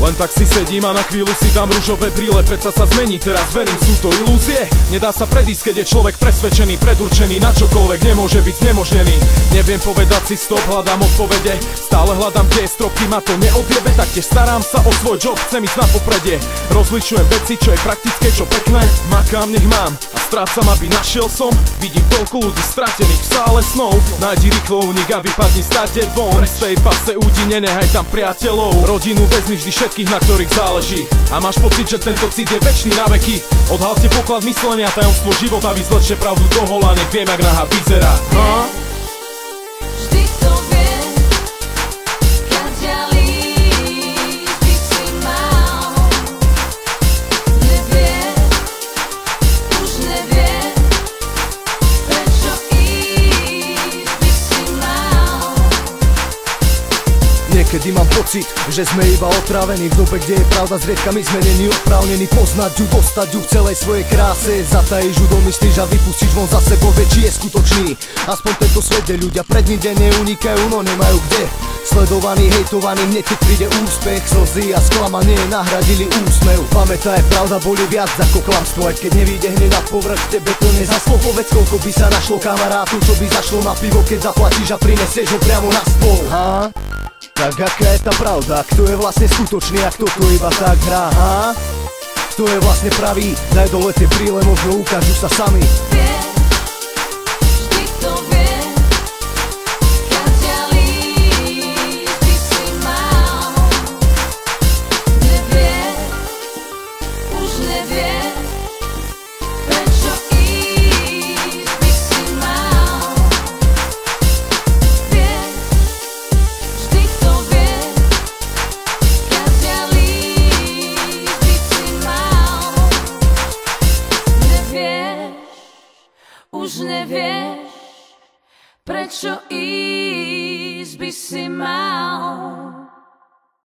Len tak si sedím a na chvíľu si dám ružové brýle. Predsa sa zmení, teraz verím, sú to ilúzie. Nedá sa predísť, keď je človek presvedčený, predurčený na čokoľvek, nemôže byť znemožnený. Neviem povedať si stop, hľadám odpovede. Stále hľadám, kde je strop, kým ma to neodjebe. Tak tiež starám sa o svoj job, chcem ísť na popredie. Rozlišujem veci, čo je praktické, čo pekné. Makám, nech mám a strácam, aby našiel som. Vidím toľko ľudí stratených v sále snov. Nájdi rýchlo unik a vypadni státe von. Z tej pase údi, nenehaj tam priateľov. Rodinu vezmi vždy všetkých, na ktorých záleží. A máš pocit, že tento cit je večný na veky. Odhalte poklad myslenia, tajomstvo života. Vyzlečte pravdu do hola, nech viem, jak naha vyzerá. Niekedy mám pocit, že sme iba otrávení v dobe, kde je pravda zriedkami zmenený, oprávnený poznať ju, dostať ju v celej svojej kráse. Zatajíš ju, domyslíš a vypustíš von za sebou, vie, či je skutočný. Aspoň tento svet, kde ľudia pred ním denne unikajú, no nemajú kde. Sledovaný, hejtovaný, mne keď príde úspech, slzy a sklamanie nahradili úsmev. Pamätaj, pravda boli viac ako klamstvo, aj keď nevíde hneď na povrch, tebe to nezaslo. Povedz, koľko by sa našlo kamarátu, čo by zašlo na pivo, keď zaplatíš a prinesieš ho priamo na stôl. Tak aká je tá pravda? Kto je vlastne skutočný a kto to iba tak hrá? Kto je vlastne pravý? Daj dole tie brýle, možno ukážu sa sami. Už nevieš, prečo ísť by si mal.